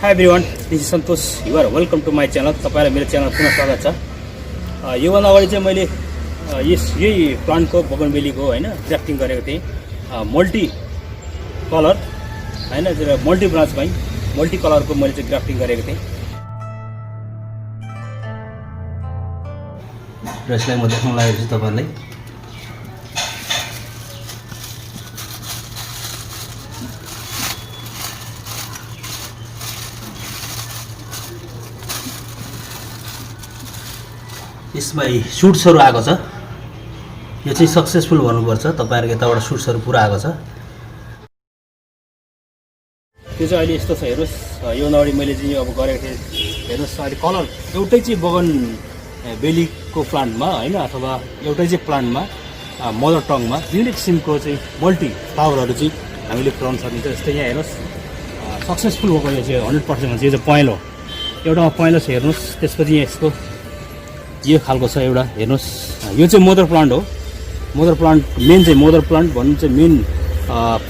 Hi everyone, this is Santosh. You are welcome to my channel. तपाईहरुलाई मेरो channel पुनः स्वागत छ। यो भन्दा अगाडि चाहिँ मैले यही प्लान्टको बगनबेलीको हैन ग्राफ्टिङ गरेको थिएँ। मल्टी कलर हैन त्यो मल्टी ब्रान्च भई मल्टी कलरको मैले चाहिँ ग्राफ्टिङ गरेको थिएँ। र यसलाई म देखाउन लागेको छु तपाईहरुलाई। यसमा सुट्सहरु आएको छ। यो चाहिँ सक्सेसफुल भन्नुपर्छ। तपाईहरुको यताबाट सुट्सहरु पुरा आएको छ। त्यो चाहिँ अहिले यस्तो छ हेर्नुस्। यो अगाडि मैले चाहिँ अब गरेको थिएँ। हेर्नुस् अहिले कलर एउटै चाहिँ बगन बेलीको प्लान्टमा हैन अथवा एउटै चाहिँ प्लान्टमा मदर टङमा दुईवटै किसिमको चाहिँ मल्टी फ्लावरहरु चाहिँ हामीले फुलाउन सकिन्छ। जस्तै यहाँ हेर्नुस् सक्सेसफुल भएको यो चाहिँ 100% हुन्छ। यो चाहिँ पहेँलो एउटामा पहेँलो छ हेर्नुस्। त्यसपछि यहाँ यसको यो खालको छ एउटा हेर्नुस्। यो चाहिँ मदर प्लान्ट हो। मदर प्लान्ट मेन चाहिँ मदर प्लान्ट भन्नु चाहिँ मेन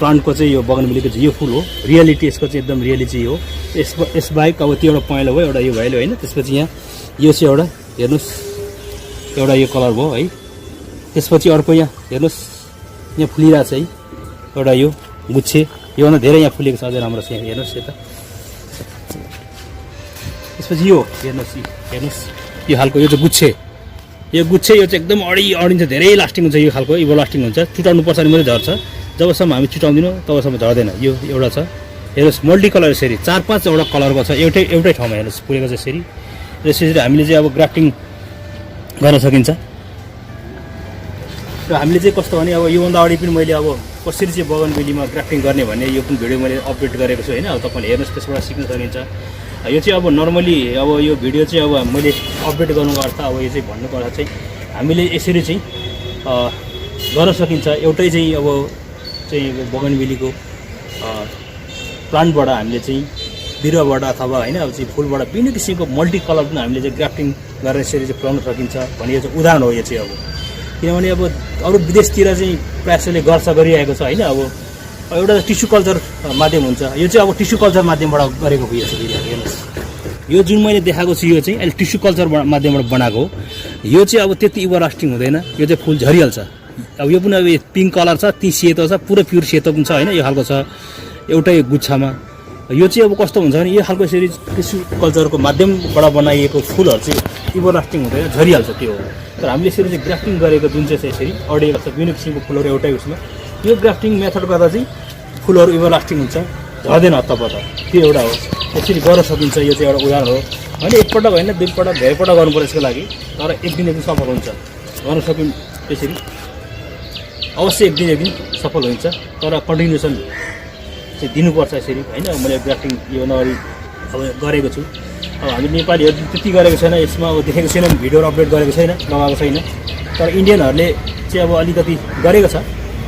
प्लान्टको चाहिँ यो बगनबेलीको चाहिँ यो फुल हो। रियालिटी यसको चाहिँ एकदम रियालिटी हो। यसबाहेक अब त्यो एउटा पहेँलो भयो एउटा यो भइहाल्यो हैन। त्यसपछि यहाँ यो चाहिँ एउटा हेर्नुस् एउटा यो कलर भयो है। त्यसपछि अर्को यहाँ हेर्नुस् यहाँ फुलिरहेको छ है एउटा यो गुच्छे। योभन्दा धेरै यहाँ फुलेको छ अझै राम्रो छ यहाँ हेर्नुस् यता। त्यसपछि यो हेर्नुस् यो खालको यो चाहिँ गुच्छे। यो गुच्छे यो चाहिँ एकदम अडिन्छ धेरै लास्टिङ हुन्छ। यो खालको इभो लास्टिङ हुन्छ। चुटाउनु पर्छ भने मात्रै झर्छ। जबसम्म हामी चुटाउँदैनौँ तबसम्म झर्दैन। यो एउटा छ हेर्नुस् मल्टी कलर यसरी 4-5 वटा कलरको छ एउटै ठाउँमा हेर्नुस् फुलेको छ यसरी। यसरी हामीले चाहिँ अब ग्राफ्टिङ गर्न सकिन्छ। र हामीले चाहिँ कस्तो भने अब योभन्दा अगाडि पनि मैले अब कसरी चाहिँ बगनबेलीमा ग्राफ्टिङ गर्ने भन्ने यो पनि भिडियो मैले अपडेट गरेको छु हैन। अब तपाईले हेर्नुस् त्यसबाट सिक्न सकिन्छ। यो चाहिँ अब नर्मली अब यो भिडियो चाहिँ अब मैले अपडेट गर्नुको अर्थ अब यो चाहिँ भन्नुको अर्थ चाहिँ हामीले यसरी चाहिँ गर्न सकिन्छ। एउटै चाहिँ अब बगनबेलीको प्लान्टबाट हामीले चाहिँ बिरुवाबाट अथवा हैन अब चाहिँ फुलबाट विभिन्न किसिमको मल्टी कलर पनि हामीले चाहिँ ग्राफ्टिङ गरेर यसरी चाहिँ फुलाउन सकिन्छ भन्ने यो चाहिँ उदाहरण हो यो चाहिँ। अब किनभने अब अरू विदेशतिर चाहिँ प्रायःले गरिरहेको छ हैन। अब एउटा टिस्यु कल्चर माध्यम हुन्छ। यो चाहिँ अब टिस्यु कल्चर माध्यमबाट गरेको हो। यो चाहिँ हेर्नुस् यो जुन मैले देखाएको छु यो चाहिँ अहिले टिस्यु कल्चर माध्यमबाट बनाएको हो। यो चाहिँ अब त्यति इभरलास्टिङ हुँदैन। यो चाहिँ फुल झरिहाल्छ। अब यो पनि अब पिङ्क कलर छ ती सेतो छ पुरै प्युर सेतो पनि छ हैन। यो खालको छ एउटै गुच्छामा। यो चाहिँ अब कस्तो हुन्छ भने यो खालको यसरी टिस्यु कल्चरको माध्यमबाट बनाइएको फुलहरू चाहिँ इभरलास्टिङ हुँदैन झरिहाल्छ त्यो हो। तर हामीले यसरी चाहिँ ग्राफ्टिङ गरेको जुन चाहिँ छ यसरी अडिएको छ विभिन्न किसिमको फुलहरू एउटै उसमा यो ग्राफ्टिङ मेथड गर्दा चाहिँ फुलहरू इभरलास्टिङ हुन्छ झर्दैन हत्तपत्त त्यो एउटा हो। यसरी गर्न सकिन्छ। यो चाहिँ एउटा उदाहरण हो होइन। एकपल्ट होइन दुईपल्ट धेरैपल्ट गर्नुपर्छ यसको लागि। तर एक दिन सफल हुन्छ गर्न सकिन् त्यसरी अवश्य एक दिन सफल हुन्छ। तर कन्टिन्युसन चाहिँ दिनुपर्छ यसरी हैन। मैले ग्राफ्टिङ यो नगरी अब गरेको छु। अब हामी नेपालीहरू त्यति गरेको छैन यसमा अब देखेको छैन भिडियोहरू अपडेट गरेको छैन लगाएको छैन। तर इन्डियनहरूले चाहिँ अब अलिकति गरेको छ।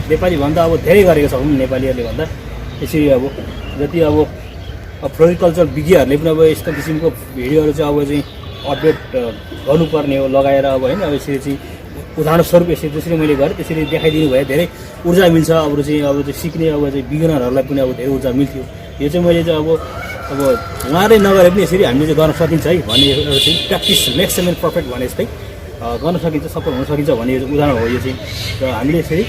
नेपाली भन्दा अब धेरै गरेको छ नेपालीहरूले भन्दा यसरी अब जति अब फ्लोरिकल्चर विज्ञहरूले पनि अब यस्तो किसिमको भिडियोहरू चाहिँ अब चाहिँ अपडेट गर्नुपर्ने हो लगाएर अब हैन। अब यसरी चाहिँ उदाहरणस्वरूप यसरी जसरी मैले गरेँ त्यसरी देखाइदिनु भए धेरै ऊर्जा मिल्छ। अब चाहिँ सिक्ने अब चाहिँ बिगिनरहरूलाई पनि अब धेरै ऊर्जा मिल्थ्यो। यो चाहिँ मैले चाहिँ अब उहाँले नगरे पनि यसरी हामीले चाहिँ गर्न सकिन्छ है भन्ने एउटा चाहिँ प्र्याक्टिस मेक्स एन पर्फेक्ट भने जस्तै गर्न सकिन्छ सफल हुन सकिन्छ भन्ने उदाहरण हो यो चाहिँ। र हामीले यसरी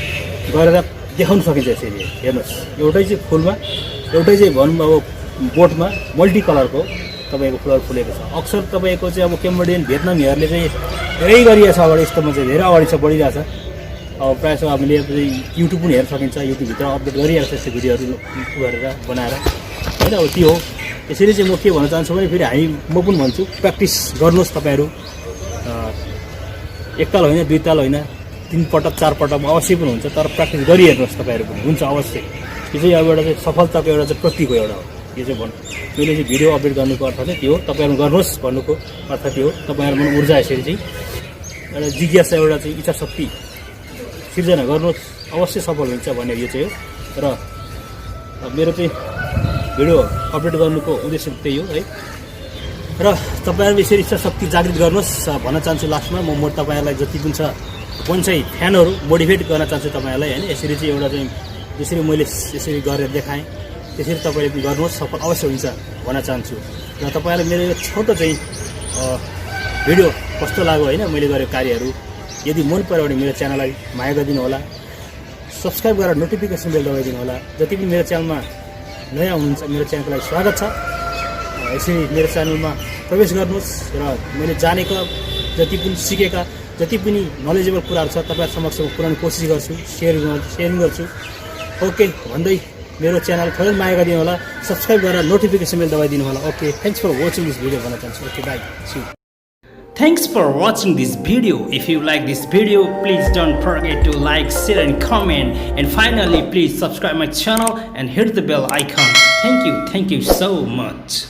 गरेर देखाउन सकिन्छ यसरी हेर्नुहोस् एउटै चाहिँ फुलमा एउटै चाहिँ भनौँ अब बोटमा मल्टी कलरको तपाईँको फुलहरू फुलेको छ। अक्सर तपाईँको चाहिँ अब क्याम्बोडियन भियतनामीहरूले चाहिँ धेरै गरिरहेको छ अगाडि यस्तोमा चाहिँ धेरै अगाडि छ बढिरहेको छ। अब प्रायः जस्तो हामीले युट्युब पनि हेर्न सकिन्छ। युट्युबभित्र अपडेट गरिरहेको छ यस्तो भिडियोहरू गरेर बनाएर होइन। अब त्यो हो। यसरी चाहिँ म के भन्न चाहन्छु भने फेरि म पनि भन्छु प्र्याक्टिस गर्नुहोस् तपाईँहरू। एकताल होइन दुईताल होइन 3 पटक 4 पटकमा अवश्य पनि हुन्छ। तर प्र्याक्टिस गरिहेर्नुहोस् तपाईँहरू पनि हुन्छ अवश्य। यो चाहिँ अब एउटा चाहिँ सफलताको एउटा चाहिँ प्रतीक हो एउटा हो यो चाहिँ भन्नु। मैले चाहिँ भिडियो अपडेट गर्नुको अर्थ चाहिँ त्यो हो। तपाईँहरू गर्नुहोस् भन्नुको अर्थ त्यो हो। तपाईँहरूमा ऊर्जा यसरी चाहिँ एउटा जिज्ञासा एउटा चाहिँ इच्छा शक्ति सिर्जना गर्नुहोस् अवश्य सफल हुन्छ भन्ने यो चाहिँ हो। र मेरो चाहिँ भिडियो अपडेट गर्नुको उद्देश्य त्यही हो है। र तपाईँहरू यसरी इच्छा शक्ति जागृत गर्नुहोस् भन्न चाहन्छु लास्टमा। म तपाईँहरूलाई जति पनि छ बोन्साई फ्यानहरू मोटिभेट गर्न चाहन्छु तपाईँहरूलाई हैन। यसरी चाहिँ एउटा चाहिँ जसरी मैले यसरी गरेर देखाएँ त्यसरी तपाईँले पनि गर्नुहोस्, सफल अवश्य हुन्छ भन्न चाहन्छु। र तपाईँलाई मेरो यो छोटो चाहिँ भिडियो कस्तो लाग्यो होइन, मैले गरेको कार्यहरू यदि मन पर्यो भने मेरो च्यानललाई माया गरिदिनु होला, सब्सक्राइब गरेर नोटिफिकेसन बेल दबाइदिनु होला। जति पनि मेरो च्यानलमा नयाँ हुनुहुन्छ मेरो च्यानलको लागि स्वागत छ। यसरी मेरो च्यानलमा प्रवेश गर्नुहोस् र मैले जानेका जति पनि सिकेका जति पनि नलेजेबल कुराहरू छ तपाईँहरू समक्ष पुऱ्याउने कोसिस गर्छु, सेयरिङ गर्छु। ओके भन्दै मेरो च्यानल थोरै माया गरिदिनु होला, सब्सक्राइब गरेर नोटिफिकेसन बेल दबाइदिनु होला। Okay, thanks for watching this video भन्न चाहन्छु। Okay, bye, see you. Thanks for watching this video. If you like this video, please don't forget to like, share and comment. And finally, please subscribe my channel and hit the bell icon. Thank you so much.